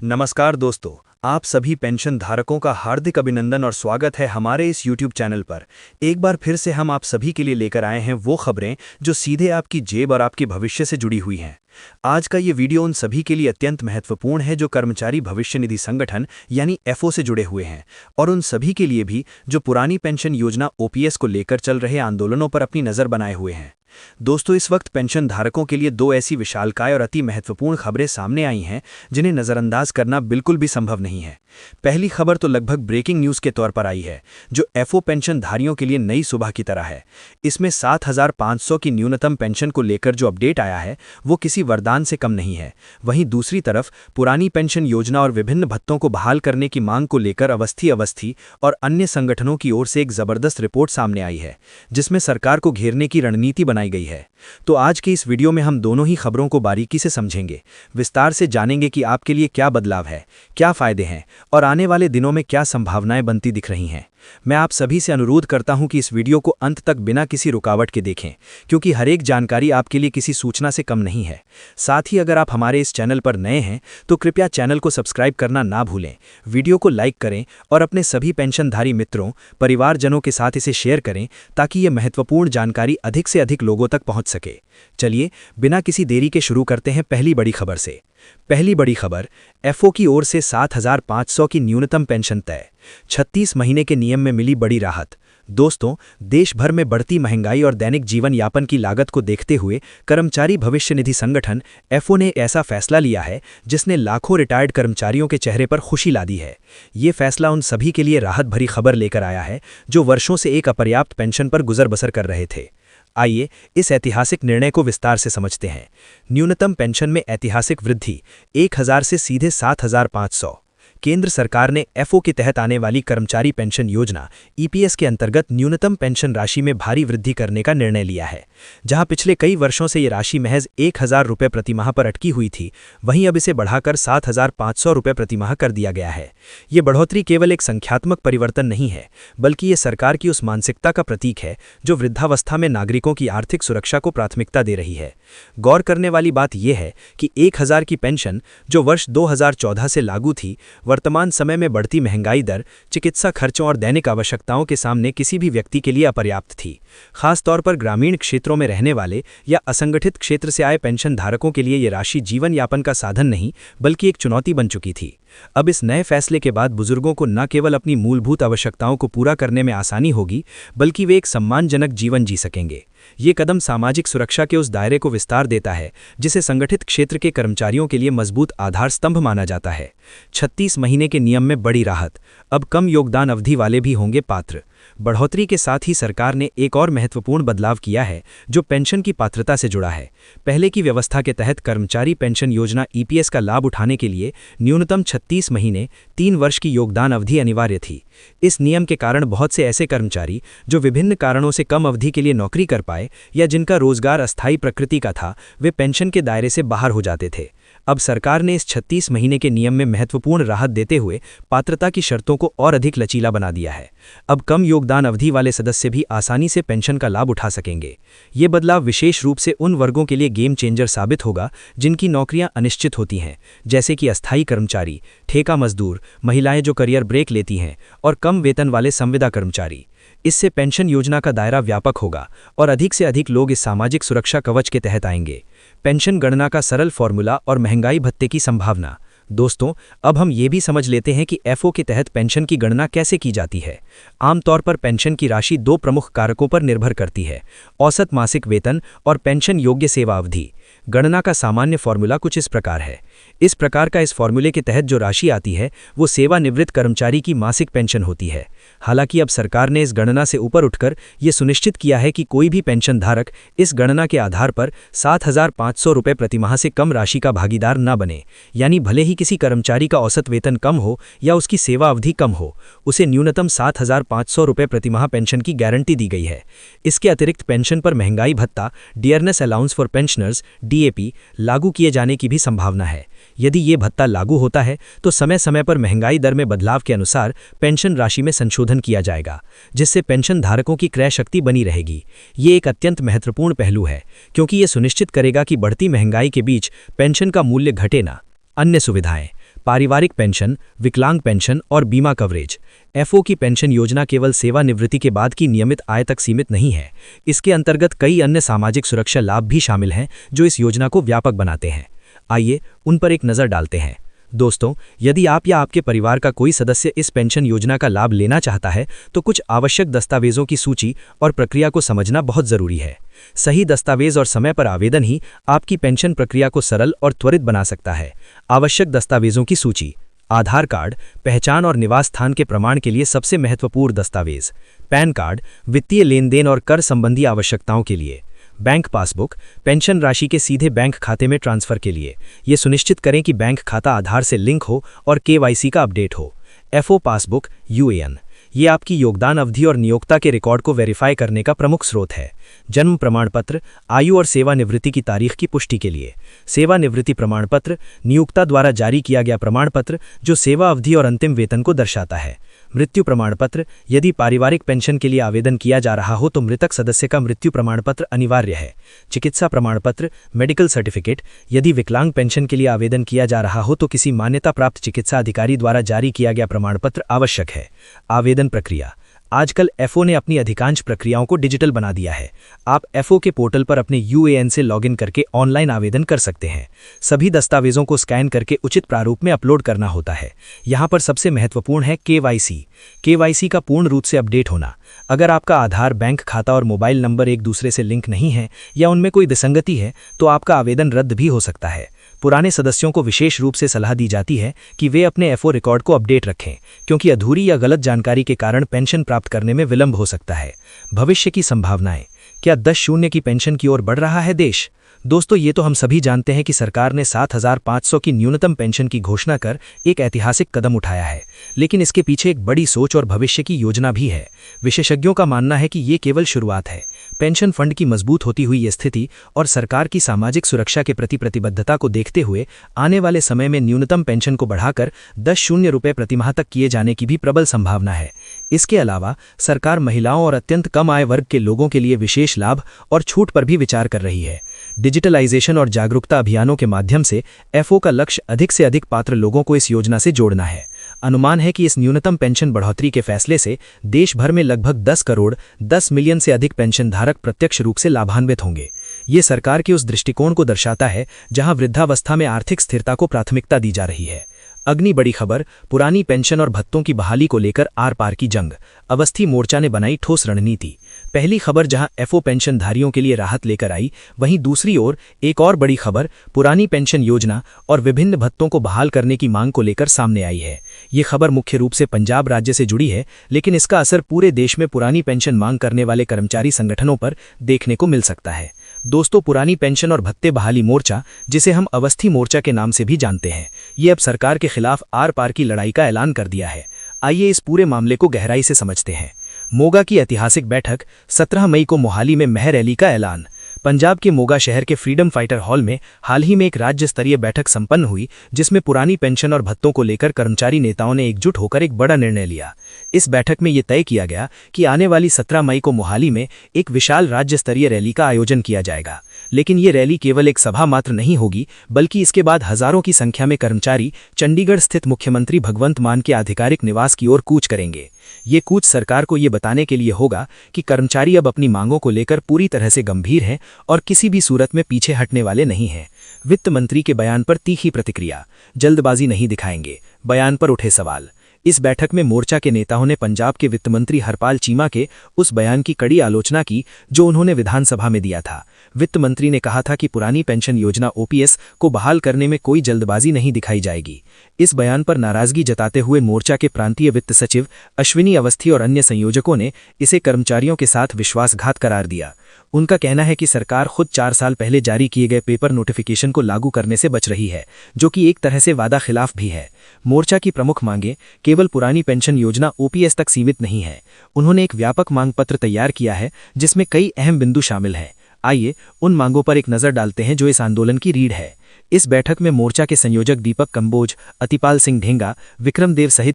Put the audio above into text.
नमस्कार दोस्तों, आप सभी पेंशन धारकों का हार्दिक अभिनंदन और स्वागत है हमारे इस YouTube चैनल पर। एक बार फिर से हम आप सभी के लिए लेकर आए हैं वो खबरें जो सीधे आपकी जेब और आपके भविष्य से जुड़ी हुई हैं। आज का ये वीडियो उन सभी के लिए अत्यंत महत्वपूर्ण है जो कर्मचारी भविष्य निधि संगठन यानी एफओ से जुड़े हुए हैं, और उन सभी के लिए भी जो पुरानी पेंशन योजना ओपीएस को लेकर चल रहे आंदोलनों पर अपनी नज़र बनाए हुए हैं। दोस्तों, इस वक्त पेंशन धारकों के लिए दो ऐसी विशालकाय और अति महत्वपूर्ण खबरें सामने आई हैं जिन्हें नज़रअंदाज करना बिल्कुल भी संभव नहीं है। पहली खबर तो लगभग ब्रेकिंग न्यूज़ के तौर पर आई है, जो एफओ पेंशनधारियों के लिए नई सुबह की तरह है। इसमें 7,500 की न्यूनतम पेंशन को लेकर जो अपडेट आया है वो किसी वरदान से कम नहीं है। वहीं दूसरी तरफ पुरानी पेंशन योजना और विभिन्न भत्तों को बहाल करने की मांग को लेकर अवस्थी और अन्य संगठनों की ओर से एक जबरदस्त रिपोर्ट सामने आई है, जिसमें सरकार को घेरने की रणनीति बनाई गई है। तो आज के इस वीडियो में हम दोनों ही खबरों को बारीकी से समझेंगे, विस्तार से जानेंगे कि आपके लिए क्या बदलाव है, क्या फायदे हैं और आने वाले दिनों में क्या संभावनाएं बनती दिख रही हैं। मैं आप सभी से अनुरोध करता हूं कि इस वीडियो को अंत तक बिना किसी रुकावट के देखें, क्योंकि हर एक जानकारी आपके लिए किसी सूचना से कम नहीं है। साथ ही अगर आप हमारे इस चैनल पर नए हैं तो कृपया चैनल को सब्सक्राइब करना ना भूलें, वीडियो को लाइक करें और अपने सभी पेंशनधारी मित्रों, परिवारजनों के साथ इसे शेयर करें ताकि ये महत्वपूर्ण जानकारी अधिक से अधिक लोगों तक पहुंच सके। चलिए बिना किसी देरी के शुरू करते हैं पहली बड़ी खबर से। पहली बड़ी खबर, एफओ की ओर से 7,500 की न्यूनतम पेंशन तय, 36 महीने के नियम में मिली बड़ी राहत। दोस्तों, देश भर में बढ़ती महंगाई और दैनिक जीवन यापन की लागत को देखते हुए कर्मचारी भविष्य निधि संगठन एफओ ने ऐसा फैसला लिया है जिसने लाखों रिटायर्ड कर्मचारियों के चेहरे पर खुशी ला दी है। ये फैसला उन सभी के लिए राहत भरी खबर लेकर आया है जो वर्षों से एक अपर्याप्त पेंशन पर गुजर बसर कर रहे थे। आइए इस ऐतिहासिक निर्णय को विस्तार से समझते हैं। न्यूनतम पेंशन में ऐतिहासिक वृद्धि, 1,000 से सीधे 7,500। केंद्र सरकार ने एफओ के तहत आने वाली कर्मचारी पेंशन योजना ईपीएस के अंतर्गत न्यूनतम पेंशन राशि में भारी वृद्धि करने का निर्णय लिया है। जहां पिछले कई वर्षों से ये राशि महज 1,000 रुपये प्रति माह पर अटकी हुई थी, वहीं अब इसे बढ़ाकर 7,500 रुपये प्रति माह कर दिया गया है। ये बढ़ोतरी केवल एक संख्यात्मक परिवर्तन नहीं है, बल्कि ये सरकार की उस मानसिकता का प्रतीक है जो वृद्धावस्था में नागरिकों की आर्थिक सुरक्षा को प्राथमिकता दे रही है। गौर करने वाली बात यह है कि 1,000 की पेंशन जो वर्ष 2014 से लागू थी, वर्तमान समय में बढ़ती महंगाई दर, चिकित्सा खर्चों और दैनिक आवश्यकताओं के सामने किसी भी व्यक्ति के लिए अपर्याप्त थी। खास तौर पर ग्रामीण क्षेत्रों में रहने वाले या असंगठित क्षेत्र से आए पेंशन धारकों के लिए ये राशि जीवन यापन का साधन नहीं बल्कि एक चुनौती बन चुकी थी। अब इस नए फैसले के बाद बुजुर्गों को न केवल अपनी मूलभूत आवश्यकताओं को पूरा करने में आसानी होगी, बल्कि वे एक सम्मानजनक जीवन जी सकेंगे। ये कदम सामाजिक सुरक्षा के उस दायरे को विस्तार देता है जिसे संगठित क्षेत्र के कर्मचारियों के लिए मजबूत आधार स्तंभ माना जाता है। 36 महीने के नियम में बड़ी राहत, अब कम योगदान अवधि वाले भी होंगे पात्र। बढ़ोतरी के साथ ही सरकार ने एक और महत्वपूर्ण बदलाव किया है जो पेंशन की पात्रता से जुड़ा है। पहले की व्यवस्था के तहत कर्मचारी पेंशन योजना ईपीएस का लाभ उठाने के लिए न्यूनतम 36 महीने 3 वर्ष की योगदान अवधि अनिवार्य थी। इस नियम के कारण बहुत से ऐसे कर्मचारी जो विभिन्न कारणों से कम अवधि के लिए नौकरी कर पाए या जिनका रोजगार अस्थायी प्रकृति का था, वे पेंशन के दायरे से बाहर हो जाते थे। अब सरकार ने इस 36 महीने के नियम में महत्वपूर्ण राहत देते हुए पात्रता की शर्तों को और अधिक लचीला बना दिया है। अब कम योगदान अवधि वाले सदस्य भी आसानी से पेंशन का लाभ उठा सकेंगे। ये बदलाव विशेष रूप से उन वर्गों के लिए गेम चेंजर साबित होगा जिनकी नौकरियां अनिश्चित होती हैं, जैसे कि अस्थायी कर्मचारी, ठेका मजदूर, महिलाएं जो करियर ब्रेक लेती हैं और कम वेतन वाले संविदा कर्मचारी। इससे पेंशन योजना का दायरा व्यापक होगा और अधिक से अधिक लोग इस सामाजिक सुरक्षा कवच के तहत आएंगे। पेंशन गणना का सरल फॉर्मूला और महंगाई भत्ते की संभावना। दोस्तों, अब हम ये भी समझ लेते हैं कि एफओ के तहत पेंशन की गणना कैसे की जाती है। आमतौर पर पेंशन की राशि दो प्रमुख कारकों पर निर्भर करती है: औसत मासिक वेतन और पेंशन योग्य सेवा अवधि। गणना का सामान्य फॉर्मूला कुछ इस प्रकार है। इस फॉर्मूले के तहत जो राशि आती है वो सेवानिवृत्त कर्मचारी की मासिक पेंशन होती है। हालांकि अब सरकार ने इस गणना से ऊपर उठकर ये सुनिश्चित किया है कि कोई भी पेंशन धारक इस गणना के आधार पर 7,500 रुपये प्रति माह से कम राशि का भागीदार न बने। यानी भले ही किसी कर्मचारी का औसत वेतन कम हो या उसकी सेवा अवधि कम हो, उसे न्यूनतम 7,500 रुपये प्रति माह पेंशन की गारंटी दी गई है। इसके अतिरिक्त पेंशन पर महंगाई भत्ता, dearness allowance for pensioners DAP लागू किए जाने की भी संभावना है। यदि ये भत्ता लागू होता है तो समय समय पर महंगाई दर में बदलाव के अनुसार पेंशन राशि में संशोधन किया जाएगा, जिससे पेंशन धारकों की क्रय शक्ति बनी रहेगी। ये एक अत्यंत महत्वपूर्ण पहलू है, क्योंकि ये सुनिश्चित करेगा कि बढ़ती महंगाई के बीच पेंशन का मूल्य घटे ना। अन्य सुविधाएं, पारिवारिक पेंशन, विकलांग पेंशन और बीमा कवरेज। एफओ की पेंशन योजना केवल सेवानिवृत्ति के बाद की नियमित आय तक सीमित नहीं है। इसके अंतर्गत कई अन्य सामाजिक सुरक्षा लाभ भी शामिल हैं जो इस योजना को व्यापक बनाते हैं। आइए उन पर एक नज़र डालते हैं। दोस्तों, यदि आप या आपके परिवार का कोई सदस्य इस पेंशन योजना का लाभ लेना चाहता है तो कुछ आवश्यक दस्तावेजों की सूची और प्रक्रिया को समझना बहुत ज़रूरी है। सही दस्तावेज और समय पर आवेदन ही आपकी पेंशन प्रक्रिया को सरल और त्वरित बना सकता है। आवश्यक दस्तावेजों की सूची: आधार कार्ड, पहचान और निवास स्थान के प्रमाण के लिए सबसे महत्वपूर्ण दस्तावेज। पैन कार्ड, वित्तीय लेन देन और कर संबंधी आवश्यकताओं के लिए। बैंक पासबुक, पेंशन राशि के सीधे बैंक खाते में ट्रांसफर के लिए। ये सुनिश्चित करें कि बैंक खाता आधार से लिंक हो और केवाईसी का अपडेट हो। एफओ पासबुक यूएएन, ये आपकी योगदान अवधि और नियोक्ता के रिकॉर्ड को वेरीफाई करने का प्रमुख स्रोत है। जन्म प्रमाण पत्र, आयु और सेवानिवृत्ति की तारीख की पुष्टि के लिए। सेवानिवृत्ति प्रमाण पत्र, नियोक्ता द्वारा जारी किया गया प्रमाण पत्र जो सेवा अवधि और अंतिम वेतन को दर्शाता है। मृत्यु प्रमाण पत्र, यदि पारिवारिक पेंशन के लिए आवेदन किया जा रहा हो तो मृतक सदस्य का मृत्यु प्रमाण पत्र अनिवार्य है। चिकित्सा प्रमाण पत्र, मेडिकल सर्टिफिकेट, यदि विकलांग पेंशन के लिए आवेदन किया जा रहा हो तो किसी मान्यता प्राप्त चिकित्सा अधिकारी द्वारा जारी किया गया प्रमाण पत्र आवश्यक है। आवेदन प्रक्रिया: आजकल एफओ ने अपनी अधिकांश प्रक्रियाओं को डिजिटल बना दिया है। आप एफओ के पोर्टल पर अपने यूएएन से लॉगिन करके ऑनलाइन आवेदन कर सकते हैं। सभी दस्तावेजों को स्कैन करके उचित प्रारूप में अपलोड करना होता है। यहाँ पर सबसे महत्वपूर्ण है केवाईसी। केवाईसी का पूर्ण रूप से अपडेट होना। अगर आपका आधार, बैंक खाता और मोबाइल नंबर एक दूसरे से लिंक नहीं है या उनमें कोई विसंगति है तो आपका आवेदन रद्द भी हो सकता है। पुराने सदस्यों को विशेष रूप से सलाह दी जाती है कि वे अपने एफओ रिकॉर्ड को अपडेट रखें, क्योंकि अधूरी या गलत जानकारी के कारण पेंशन प्राप्त करने में विलंब हो सकता है। भविष्य की संभावनाएं: क्या 10 की पेंशन की ओर बढ़ रहा है देश? दोस्तों, ये तो हम सभी जानते हैं कि सरकार ने 7,500 की न्यूनतम पेंशन की घोषणा कर एक ऐतिहासिक कदम उठाया है, लेकिन इसके पीछे एक बड़ी सोच और भविष्य की योजना भी है। विशेषज्ञों का मानना है कि ये केवल शुरुआत है। पेंशन फंड की मजबूत होती हुई ये स्थिति और सरकार की सामाजिक सुरक्षा के प्रति प्रतिबद्धता को देखते हुए आने वाले समय में न्यूनतम पेंशन को बढ़ाकर 10 रुपये प्रतिमाह तक किए जाने की भी प्रबल संभावना है। इसके अलावा सरकार महिलाओं और अत्यंत कम आय वर्ग के लोगों के लिए विशेष लाभ और छूट पर भी विचार कर रही है। डिजिटलाइजेशन और जागरूकता अभियानों के माध्यम से एफओ का लक्ष्य अधिक से अधिक पात्र लोगों को इस योजना से जोड़ना है। अनुमान है कि इस न्यूनतम पेंशन बढ़ोतरी के फैसले से देश भर में लगभग 10 करोड़ 10 मिलियन से अधिक पेंशनधारक प्रत्यक्ष रूप से लाभान्वित होंगे। ये सरकार के उस दृष्टिकोण को दर्शाता है जहां वृद्धावस्था में आर्थिक स्थिरता को प्राथमिकता दी जा रही है। अगली बड़ी खबर: पुरानी पेंशन और भत्तों की बहाली को लेकर आर पार की जंग। अवस्थी मोर्चा ने बनाई ठोस रणनीति। पहली खबर जहां एफओ पेंशनधारियों के लिए राहत लेकर आई, वहीं दूसरी ओर एक और बड़ी खबर पुरानी पेंशन योजना और विभिन्न भत्तों को बहाल करने की मांग को लेकर सामने आई है। ये खबर मुख्य रूप से पंजाब राज्य से जुड़ी है, लेकिन इसका असर पूरे देश में पुरानी पेंशन मांग करने वाले कर्मचारी संगठनों पर देखने को मिल सकता है। दोस्तों, पुरानी पेंशन और भत्ते बहाली मोर्चा, जिसे हम अवस्थी मोर्चा के नाम से भी जानते हैं, ये अब सरकार के खिलाफ आर पार की लड़ाई का ऐलान कर दिया है। आइए इस पूरे मामले को गहराई से समझते हैं। मोगा की ऐतिहासिक बैठक, 17 मई को मोहाली में मह रैली का ऐलान। पंजाब के मोगा शहर के फ्रीडम फाइटर हॉल में हाल ही में एक राज्य स्तरीय बैठक संपन्न हुई, जिसमें पुरानी पेंशन और भत्तों को लेकर कर्मचारी नेताओं ने एकजुट होकर एक बड़ा निर्णय लिया। इस बैठक में ये तय किया गया कि आने वाली 17 मई को मोहाली में एक विशाल राज्य स्तरीय रैली का आयोजन किया जाएगा। लेकिन ये रैली केवल एक सभा मात्र नहीं होगी, बल्कि इसके बाद हजारों की संख्या में कर्मचारी चंडीगढ़ स्थित मुख्यमंत्री भगवंत मान के आधिकारिक निवास की ओर कूच करेंगे। ये कूच सरकार को ये बताने के लिए होगा कि कर्मचारी अब अपनी मांगों को लेकर पूरी तरह से गंभीर हैं और किसी भी सूरत में पीछे हटने वाले नहीं हैं। वित्त मंत्री के बयान पर तीखी प्रतिक्रिया, जल्दबाजी नहीं दिखाएंगे, बयान पर उठे सवाल। इस बैठक में मोर्चा के नेताओं ने पंजाब के वित्त मंत्री हरपाल चीमा के उस बयान की कड़ी आलोचना की जो उन्होंने विधानसभा में दिया था। वित्त मंत्री ने कहा था कि पुरानी पेंशन योजना ओपीएस को बहाल करने में कोई जल्दबाजी नहीं दिखाई जाएगी। इस बयान पर नाराजगी जताते हुए मोर्चा के प्रांतीय वित्त सचिव अश्विनी अवस्थी और अन्य संयोजकों ने इसे कर्मचारियों के साथ विश्वासघात करार दिया। उनका कहना है कि सरकार खुद 4 साल पहले जारी किए गए पेपर नोटिफिकेशन को लागू करने से बच रही है, जो कि एक तरह से वादा खिलाफ भी है। मोर्चा की प्रमुख मांगें केवल पुरानी पेंशन योजना ओपीएस तक सीमित नहीं है। उन्होंने एक व्यापक मांग पत्र तैयार किया है जिसमें कई अहम बिंदु शामिल हैं। आइए उन मांगों पर एक नज़र डालते हैं जो इस आंदोलन की रीढ़ है। इस बैठक में मोर्चा के संयोजक दीपक कंबोज, अतिपाल सिंह ढेंगा, विक्रम देव सहित